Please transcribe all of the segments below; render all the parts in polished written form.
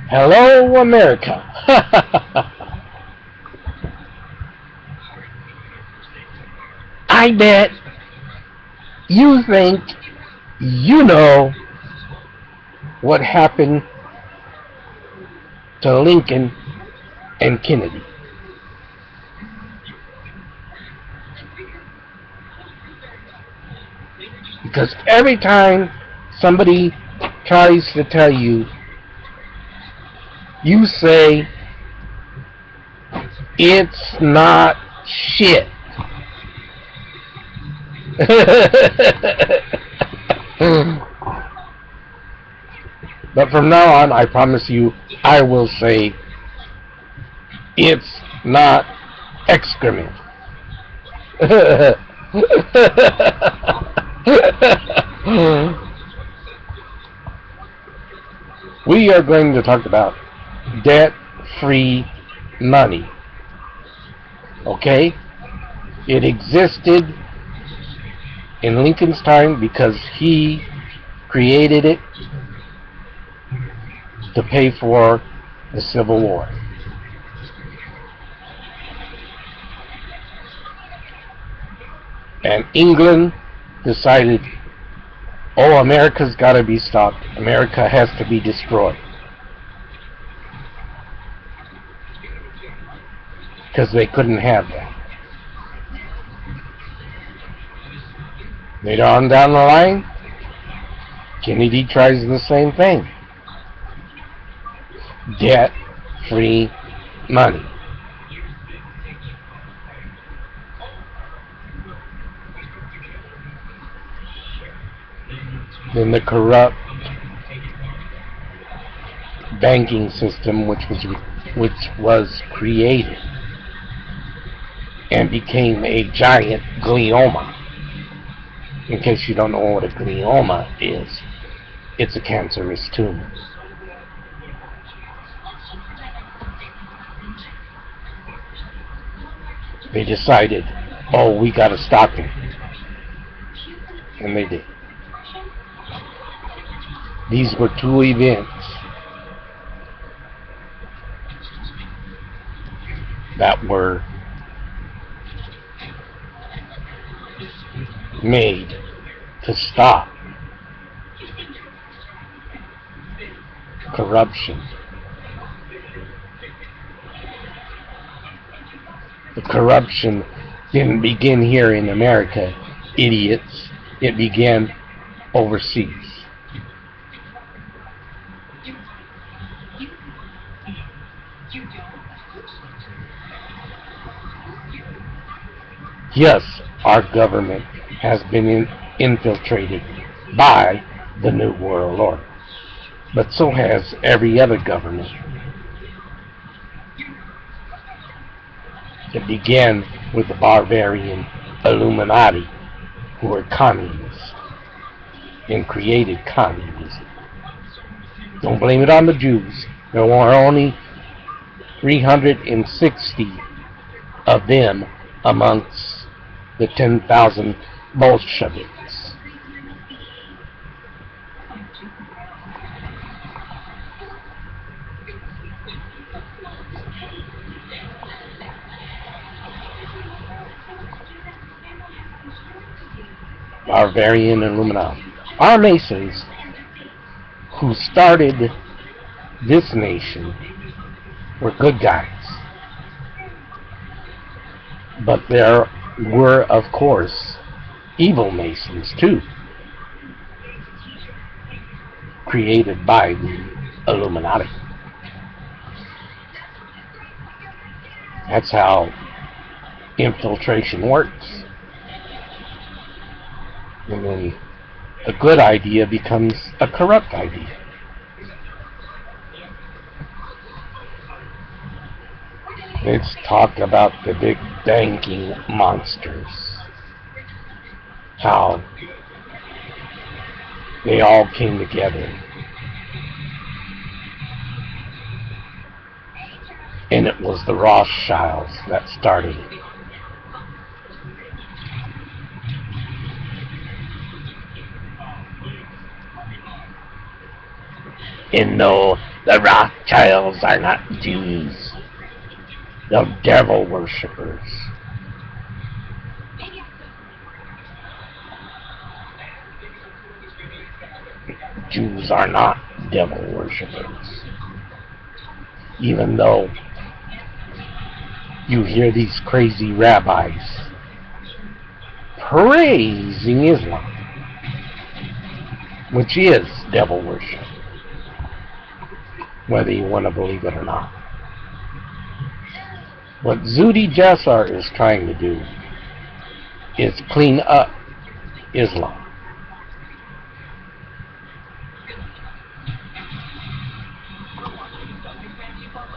Hello, America. I bet you think you know what happened to Lincoln and Kennedy. Because every time somebody tries to tell you, you say, it's not shit. But from now on, I promise you, I will say, it's not excrement. We are going to talk about debt-free money. Okay? It existed in Lincoln's time because he created it to pay for the Civil War. And England decided, oh, America's got to be stopped. America has to be destroyed. Because they couldn't have that. Later on down the line, Kennedy tries the same thing. Debt-free money. Then the corrupt banking system, which was created and became a giant glioma. In case you don't know what a glioma is, it's a cancerous tumor. They decided, oh, we got to stop him. And they did. These were two events that were made to stop corruption. The corruption didn't begin here in America, idiots. It began overseas. Yes, our government has been infiltrated by the New World Order, but so has every other government. It began with the barbarian Illuminati, who were communists and created communism. Don't blame it on the Jews. There were only 360 of them amongst the 10,000 Bolsheviks. Barbarian Illuminati. Our Masons, who started this nation, were good guys. But there were, of course, evil Masons too, created by the Illuminati. That's how infiltration works. And then a good idea becomes a corrupt idea. Let's talk about the big banking monsters. How they all came together. And it was the Rothschilds that started it. And no, The Rothschilds are not Jews. They're devil worshippers. Jews are not devil worshippers. Even though you hear these crazy rabbis praising Islam, which is devil worship, whether you want to believe it or not. What Zuhdi Jasser is trying to do is clean up Islam.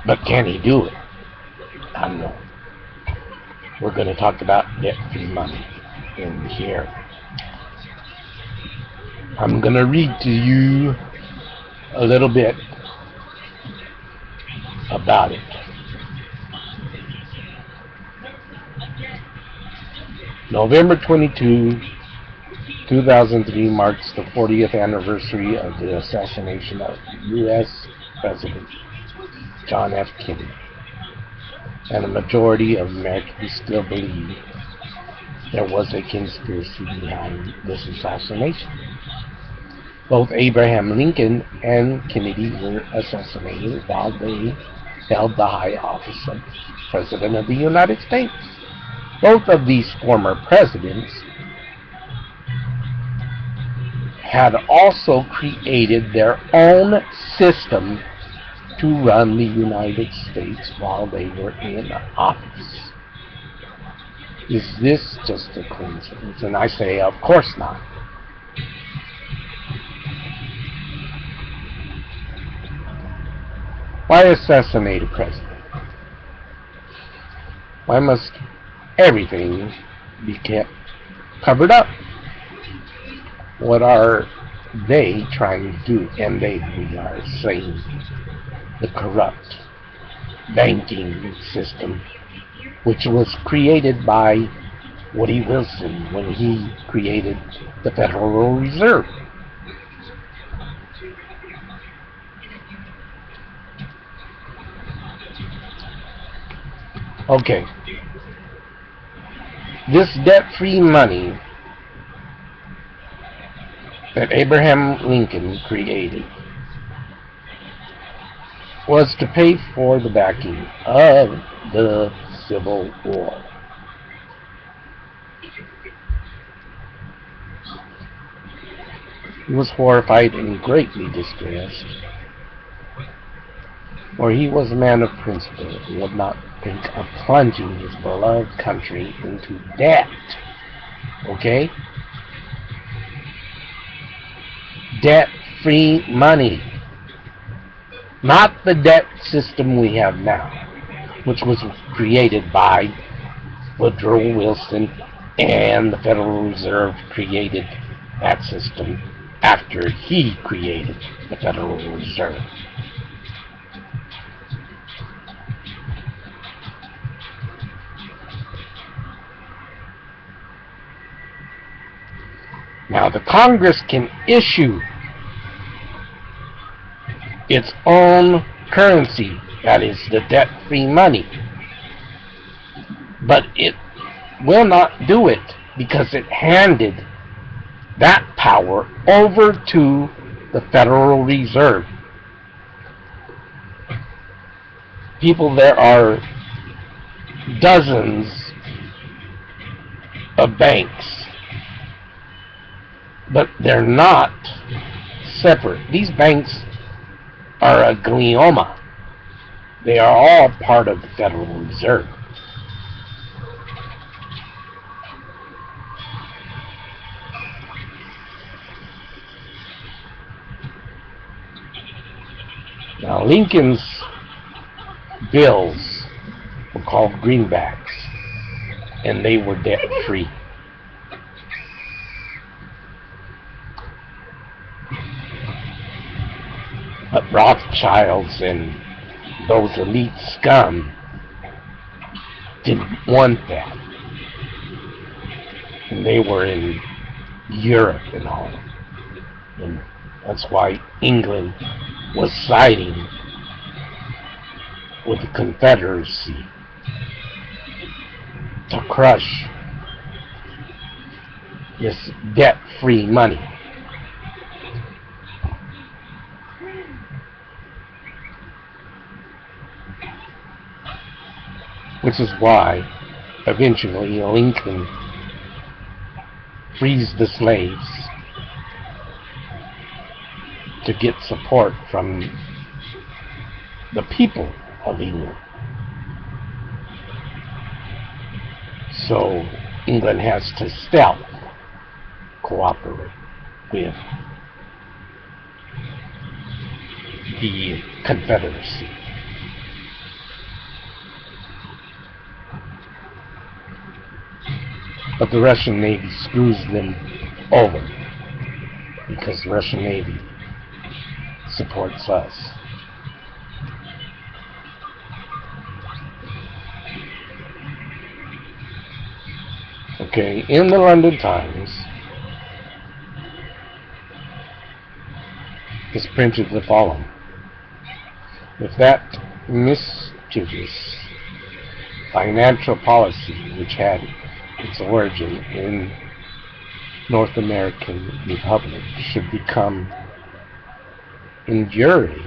But can he do it? I don't know. We're going to talk about debt-free money in here. I'm going to read to you a little bit about it. November 22, 2003 marks the 40th anniversary of the assassination of U.S. President John F. Kennedy, and a majority of Americans still believe there was a conspiracy behind this assassination. Both Abraham Lincoln and Kennedy were assassinated while they held the high office of President of the United States. Both of these former presidents had also created their own system to run the United States while they were in office. Is this just a coincidence? And I say, of course not. Why assassinate a president? Why must everything be kept covered up? What are they trying to do? And we are saying the corrupt banking system, which was created by Woody Wilson when he created the Federal Reserve. Okay. This debt-free money that Abraham Lincoln created was to pay for the backing of the Civil War. He was horrified and greatly distressed, for he was a man of principle and would not think of plunging his beloved country into debt. Okay? Debt-free money. Not the debt system we have now, which was created by Woodrow Wilson, and the Federal Reserve created that system after he created the Federal Reserve. Now, the Congress can issue its own currency, that is the debt-free money, but it will not do it because it handed that power over to the Federal Reserve. People, there are dozens of banks, but they're not separate. These banks are a glioma. They are all part of the Federal Reserve. Now, Lincoln's bills were called greenbacks, and they were debt-free. But Rothschilds and those elite scum didn't want that. And they were in Europe and all. And that's why England was siding with the Confederacy to crush this debt-free money. Which is why eventually Lincoln frees the slaves to get support from the people of England. So England has to stealth cooperate with the Confederacy. But the Russian Navy screws them over because the Russian Navy supports us. Okay, in the London Times, is printed the following: with that mischievous financial policy which had its origin in North American Republic should become enduring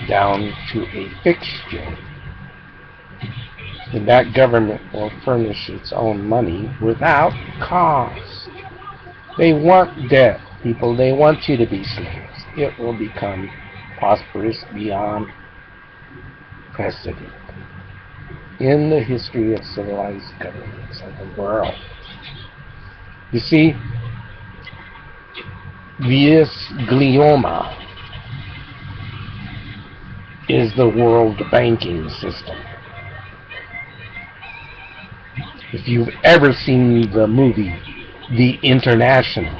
down to a fixture, then that government will furnish its own money without cost. They want debt, people. They want you to be slaves. It will become prosperous beyond precedent in the history of civilized governments of the world. You see, this glioma is the world banking system. If you've ever seen the movie The International,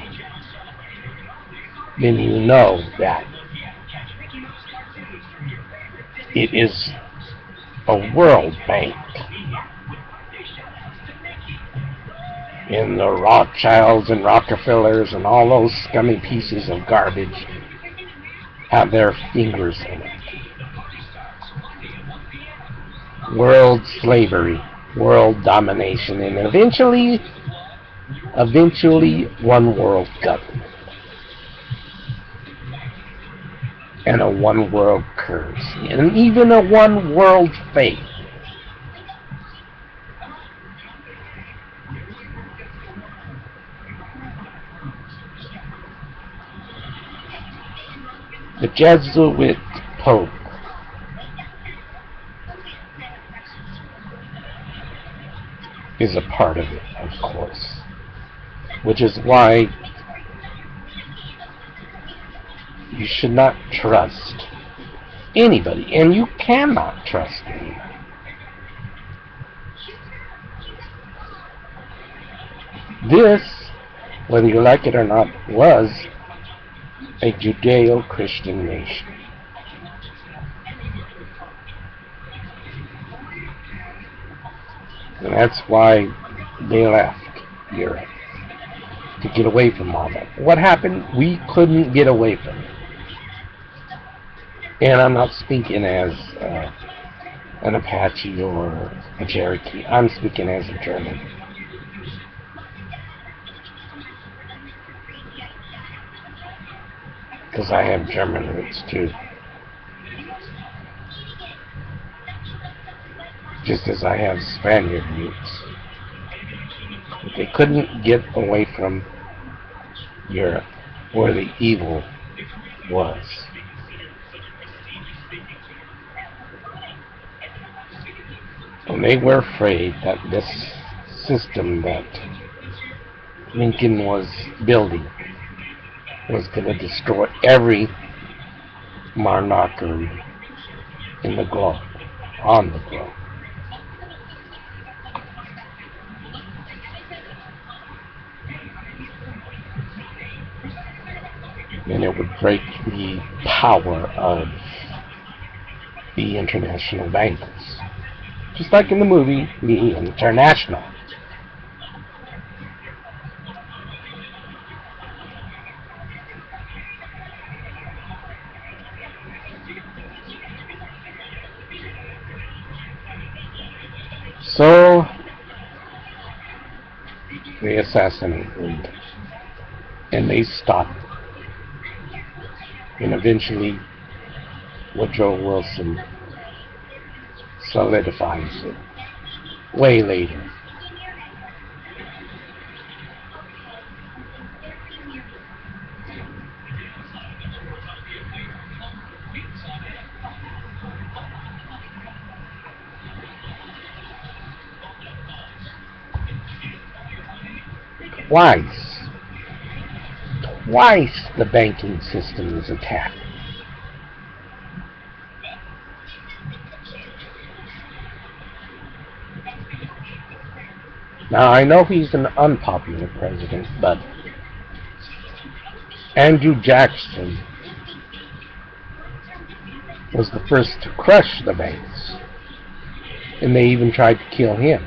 then you know that it is a world bank. And the Rothschilds and Rockefellers and all those scummy pieces of garbage have their fingers in it. World slavery, world domination, and eventually one world government. And a one world currency. And even a one world faith. The Jesuit Pope is a part of it, of course. Which is why you should not trust anybody, and you cannot trust anybody. This, whether you like it or not, was a Judeo-Christian nation. And that's why they left Europe, to get away from all that. What happened? We couldn't get away from it. And I'm not speaking as an Apache or a Cherokee. I'm speaking as a German. Because I have German roots too. Just as I have Spaniard roots. But they couldn't get away from Europe, where the evil was. And they were afraid that this system that Lincoln was building was going to destroy every monarchy in the globe, on the globe. And it would break the power of the international bankers. Just like in the movie, The International. So they assassinate Lincoln, and they stop it. And eventually Woodrow Wilson solidifies it way later. Twice the banking system is attacked. Now, I know he's an unpopular president, but Andrew Jackson was the first to crush the banks, and they even tried to kill him.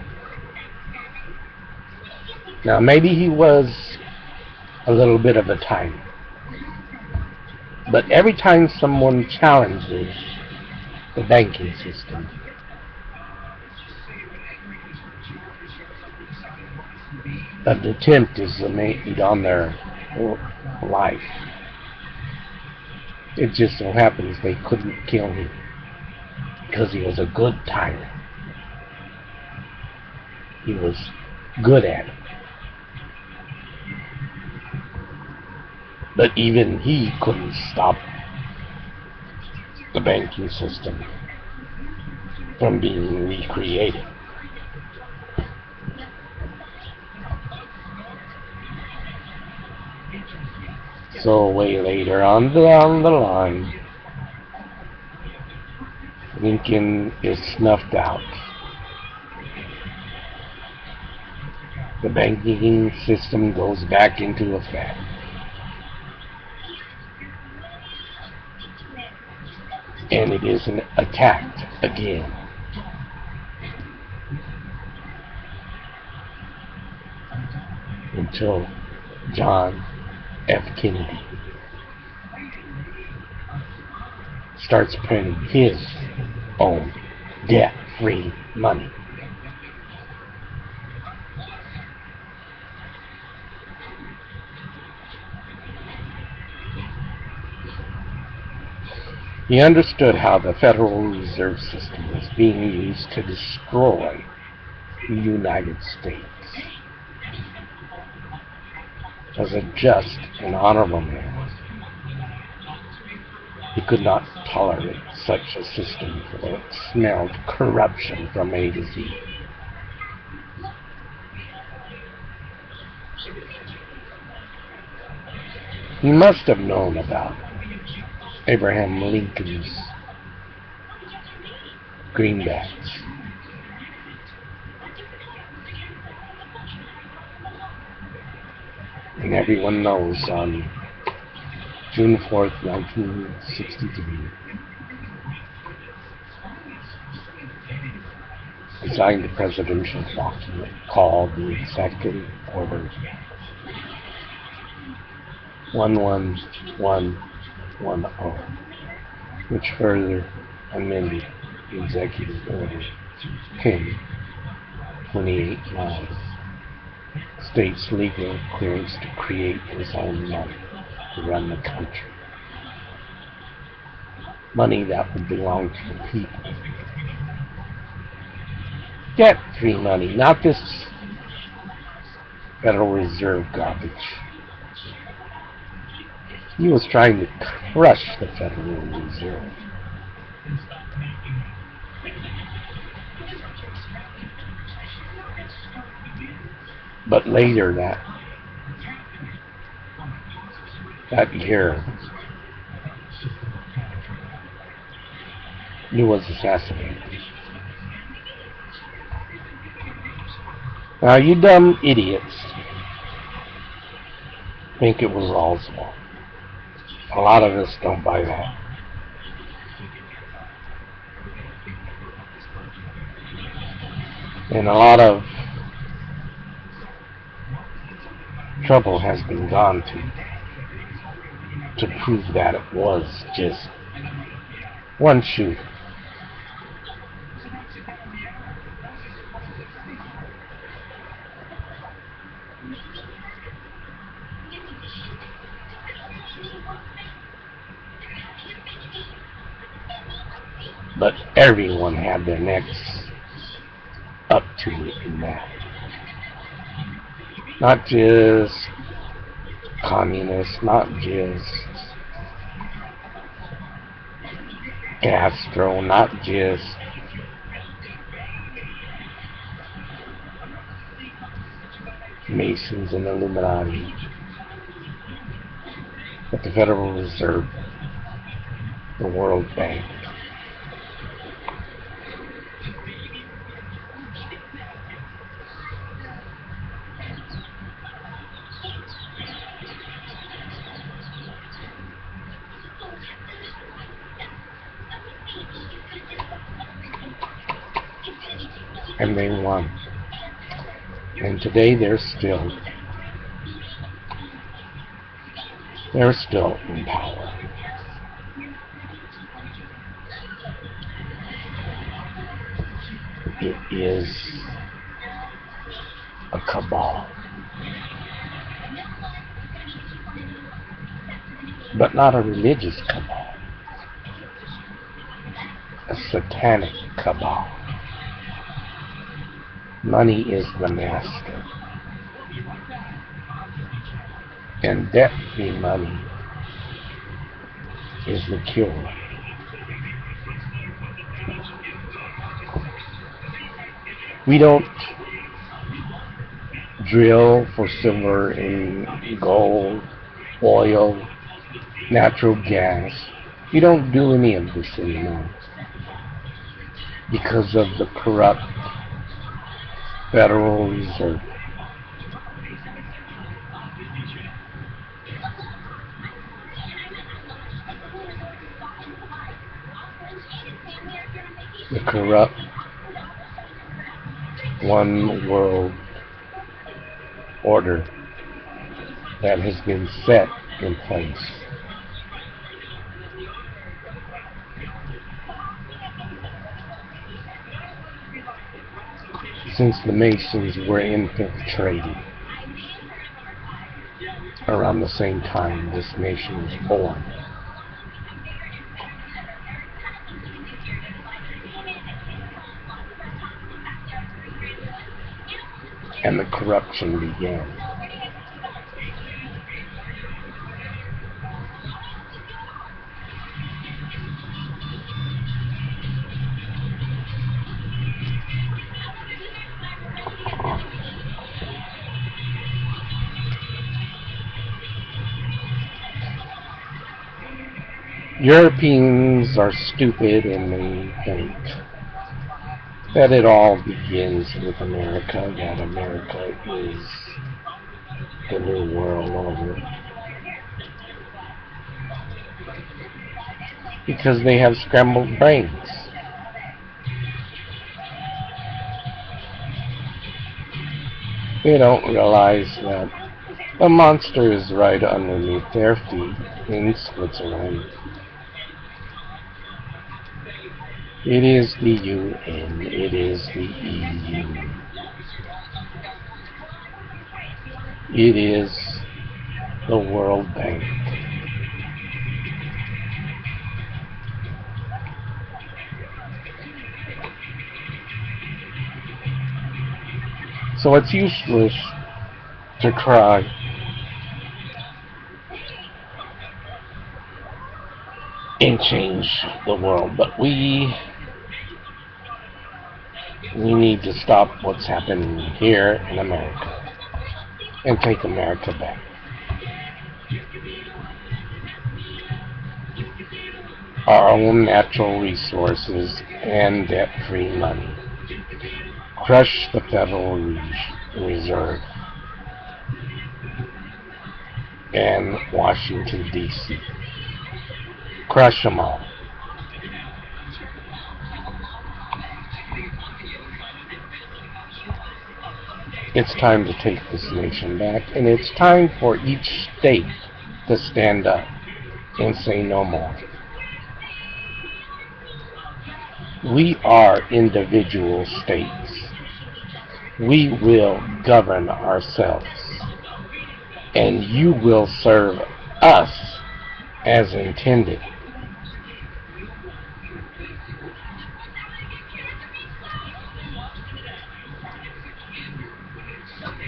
Now, maybe he was a little bit of a tyrant, but every time someone challenges the banking system, an attempt is made on their life. It just so happens they couldn't kill him because he was a good tyrant. He was good at it. But even he couldn't stop the banking system from being recreated. So way later on down the line, Lincoln is snuffed out. The banking system goes back into effect. And it is attacked again. Until John F. Kennedy starts printing his own debt-free money. He understood how the Federal Reserve System was being used to destroy the United States. As a just and honorable man, he could not tolerate such a system, for it smelled corruption from A to Z. He must have known about Abraham Lincoln's greenbacks. And everyone knows on June 4th, 1963, he signed the presidential document called the Executive Order 11110, which further amended the Executive Order 1028 states legal clearance to create his own money to run the country. Money that would belong to the people. Debt-free money, not this Federal Reserve garbage. He was trying to crush the Federal Reserve. But later that year, he was assassinated. Now, you dumb idiots think it was Oswald. A lot of us don't buy that. And a lot of trouble has been gone to prove that it was just one shooter. but everyone had their necks up to it in that. Not just communists, not just Castro, not just Masons and Illuminati, but the Federal Reserve, the World Bank. And they won. And today they're still in power. It is a cabal. But not a religious cabal. A satanic cabal. Money is the master. And debt-free money is the cure. We don't drill for silver and gold, oil, natural gas. We don't do any of this anymore because of the corrupt Federal Reserve. The corrupt one world order that has been set in place. Since the Masons were infiltrated around the same time this nation was born. And the corruption began. Europeans are stupid and they think that it all begins with America, that America is the new world order. Because they have scrambled brains. They don't realize that the monster is right underneath their feet in Switzerland. It is the UN. It is the EU. It is the World Bank. So it's useless to cry. And change the world, but we need to stop what's happening here in America and take America back. Our own natural resources and debt-free money. Crush the Federal Reserve and Washington, D.C. Crush them all. It's time to take this nation back, and it's time for each state to stand up and say no more. We are individual states. We will govern ourselves, and you will serve us as intended.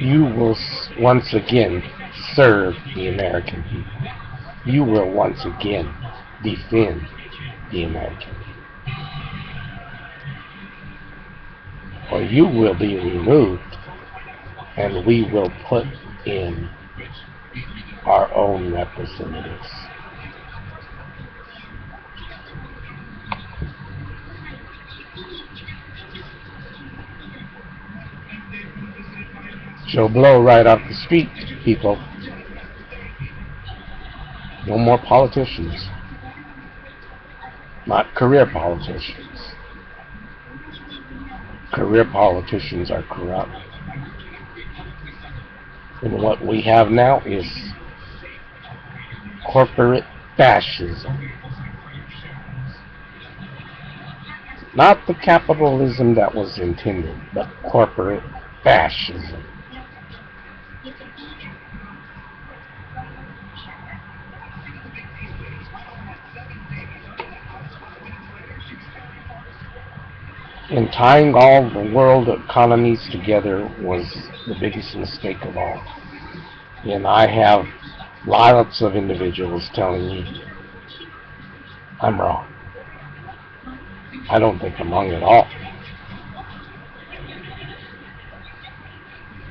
you will once again serve the American people. You will once again defend the American people. Or you will be removed, and we will put in our own representatives. She'll blow right off the street, people. No more politicians. Not career politicians. Career politicians are corrupt. And what we have now is corporate fascism. Not the capitalism that was intended, but corporate fascism. And tying all the world economies together was the biggest mistake of all. And I have lots of individuals telling me I'm wrong. I don't think I'm wrong at all.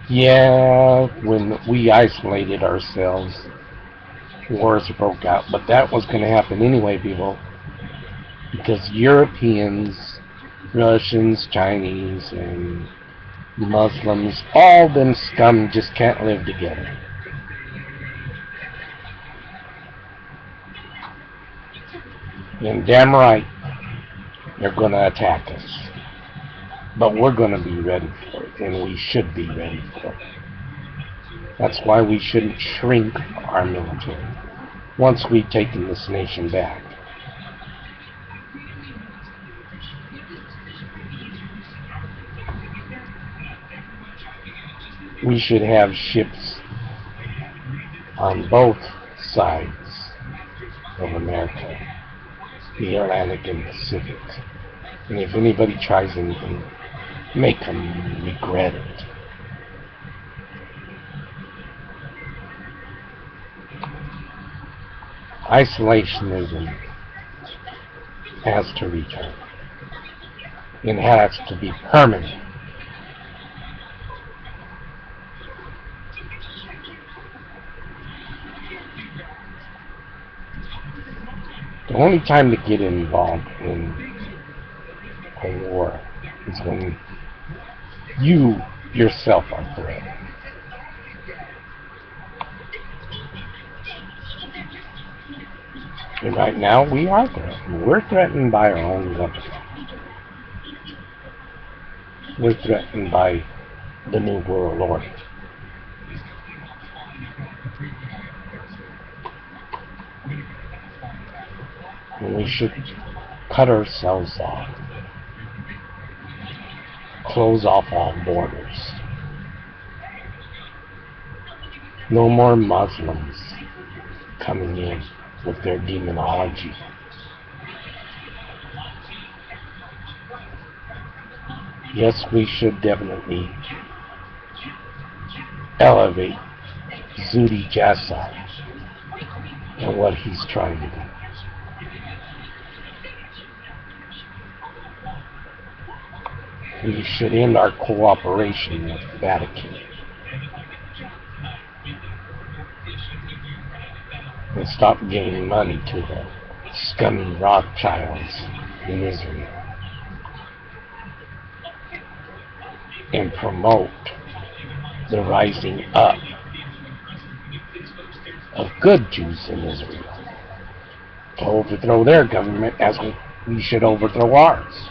Yeah, when we isolated ourselves, wars broke out, but that was going to happen anyway, people, because Europeans, Russians, Chinese, and Muslims, all them scum just can't live together. And damn right, they're going to attack us. But we're going to be ready for it, and we should be ready for it. That's why we shouldn't shrink our military once we've taken this nation back. We should have ships on both sides of America, the Atlantic and Pacific. And if anybody tries anything, make them regret it. Isolationism has to return. It has to be permanent. The only time to get involved in a war is when you yourself are threatened. And right now we are threatened. We're threatened by our own government. We're threatened by the New World Order. And we should cut ourselves off. Close off all borders. No more Muslims coming in with their demonology. Yes, we should definitely elevate Zudi Jassar and what he's trying to do. We should end our cooperation with the Vatican and stop giving money to the scummy Rothschilds in Israel and promote the rising up of good Jews in Israel to overthrow their government as we should overthrow ours.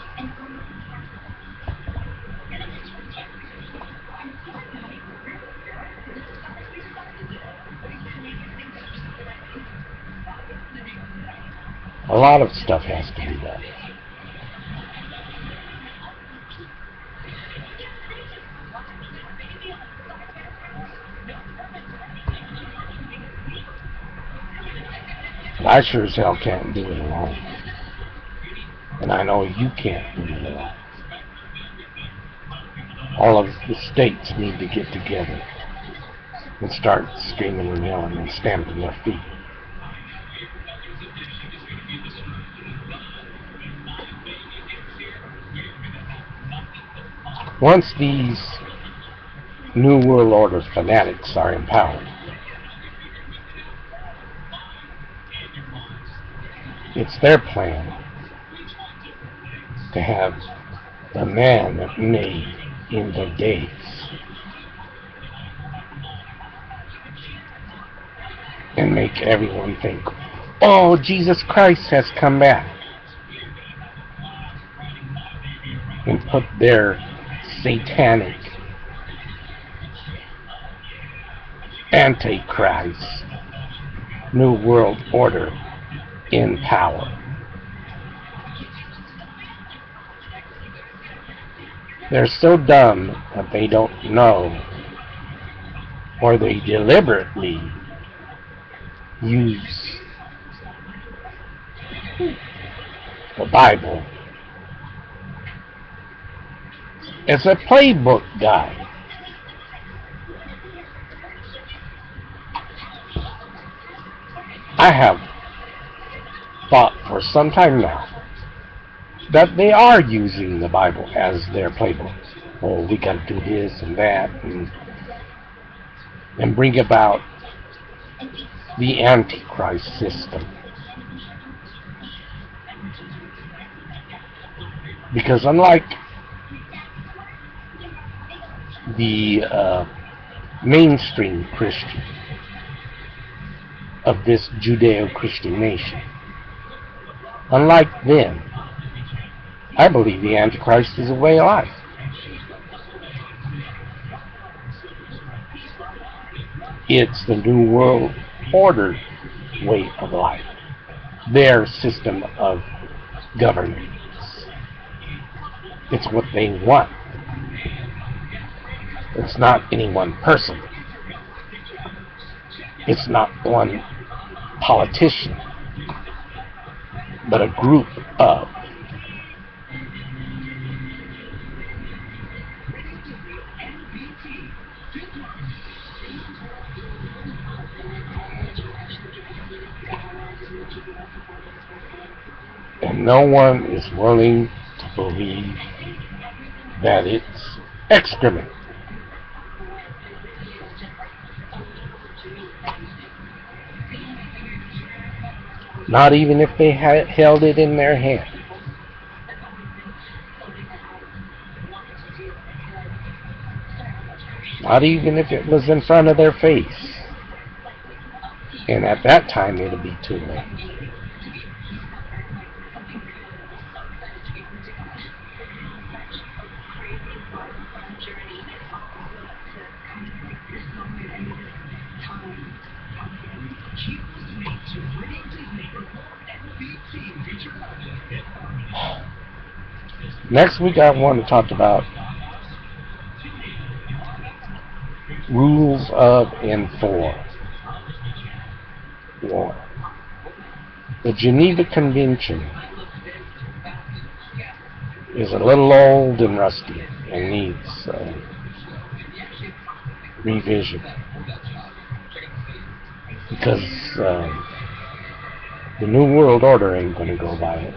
A lot of stuff has to be done. But I sure as hell can't do it alone. And I know you can't do it alone. all of the states need to get together and start screaming and yelling and stamping their feet. Once these New World Order fanatics are in power, it's their plan to have the man made in the days and make everyone think, oh, Jesus Christ has come back, and put their satanic Antichrist New World Order in power. They're so dumb that they don't know, or they deliberately use the Bible as a playbook guide. I have thought for some time now that they are using the Bible as their playbook. Oh, we got to do this and that, and bring about the Antichrist system. Because unlike the mainstream Christian of this Judeo-Christian nation, unlike them, I believe the Antichrist is a way of life. It's the New World Order way of life, their system of governance. It's what they want. It's not any one person. It's not one politician, but a group of. And no one is willing to believe that it's excrement. Not even if they held it in their hand. Not even if it was in front of their face. And at that time, it'll be too late. Next week I want to talk about rules of and for war. The Geneva Convention is a little old and rusty and needs revision because the New World Order ain't going to go by it.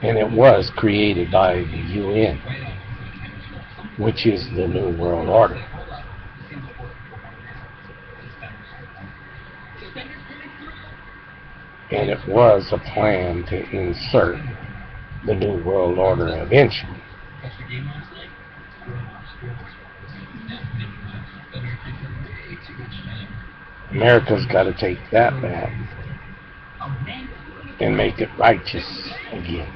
And it was created by the UN, which is the New World Order. And it was a plan to insert the New World Order eventually. America's got to take that back and make it righteous again.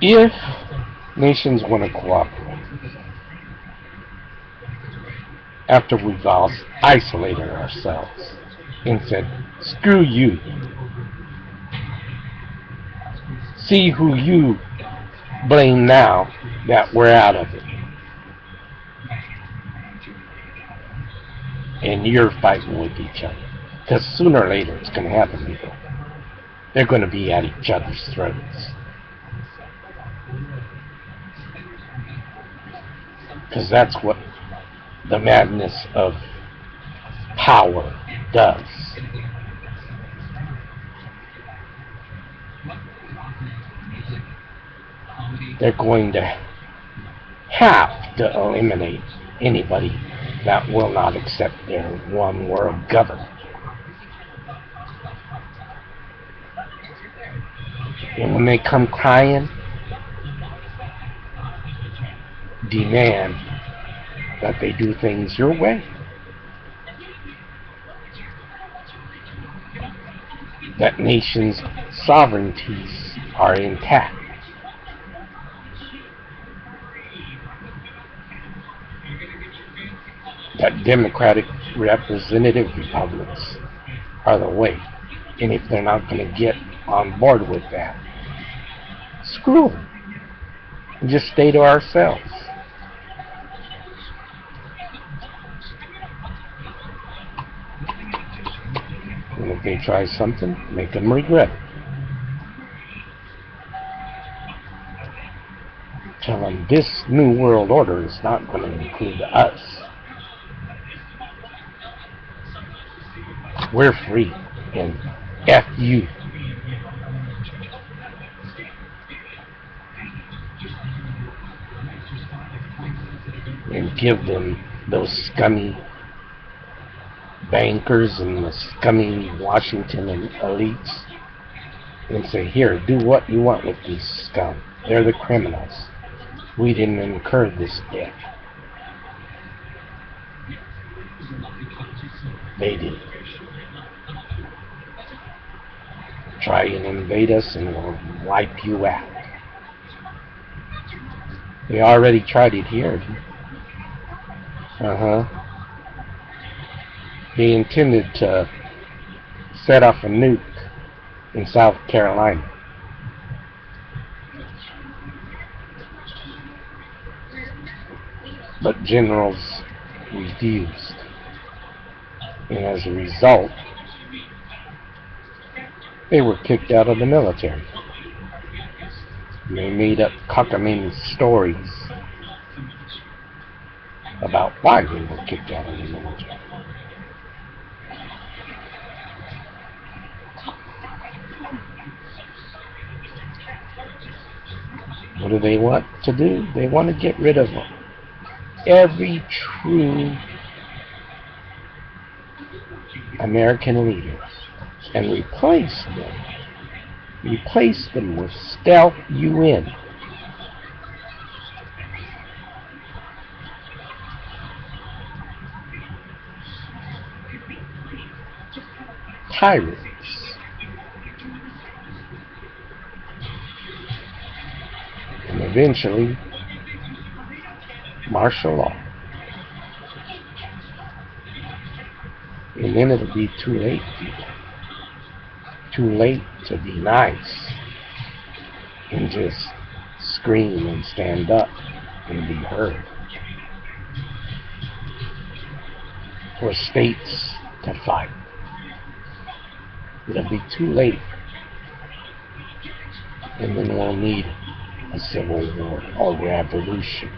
If nations want to cooperate, after we've isolated ourselves and said, screw you, see who you blame now that we're out of it. and you're fighting with each other. Because sooner or later it's going to happen, people. They're going to be at each other's throats. Because that's what the madness of power does. They're going to have to eliminate anybody that will not accept their one world government. And when they come crying, demand that they do things your way. That nations' sovereignties are intact. That democratic representative republics are the way. And if they're not going to get on board with that, screw them. And just stay to ourselves. And if they try something, make them regret it. Tell them this new world order is not going to include us. We're free, and F you. And give them those scummy bankers and the scummy Washington elites and say, here, do what you want with these scum. They're the criminals. We didn't incur this debt. They did. Try and invade us and we'll wipe you out. They already tried it here. They intended to set off a nuke in South Carolina. But generals refused. And as a result, they were kicked out of the military. And they made up cockamamie stories about why they were kicked out of the military. What do they want to do? They want to get rid of every true American leader and replace them with stealth UN. Tyrants. And eventually martial law. And then it'll be too late, people. Too late to be nice and just scream and stand up and be heard. For states to fight. It'll be too late. And then we'll need a civil war or revolution.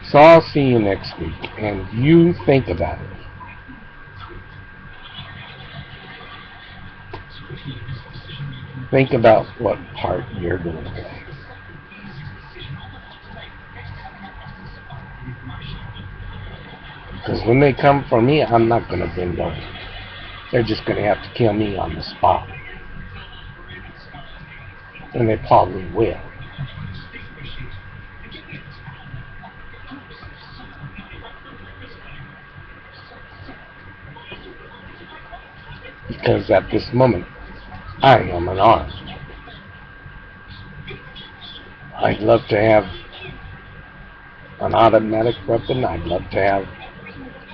So I'll see you next week, and you think about it. Think about what part you're going to play. Because when they come for me, I'm not going to bend over. They're just going to have to kill me on the spot. And they probably will. Because at this moment, I am unarmed. I'd love to have an automatic weapon. I'd love to have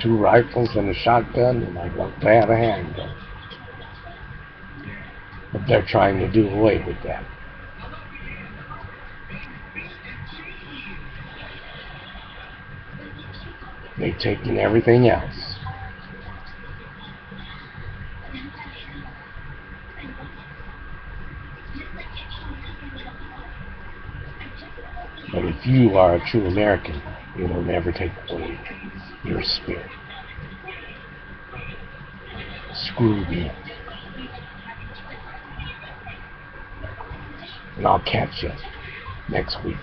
2 rifles and a shotgun, and I'd love to have a handgun. But they're trying to do away with that. They've taken everything else. But if you are a true American, it'll never take away your spirit. Screw you. And I'll catch you next week.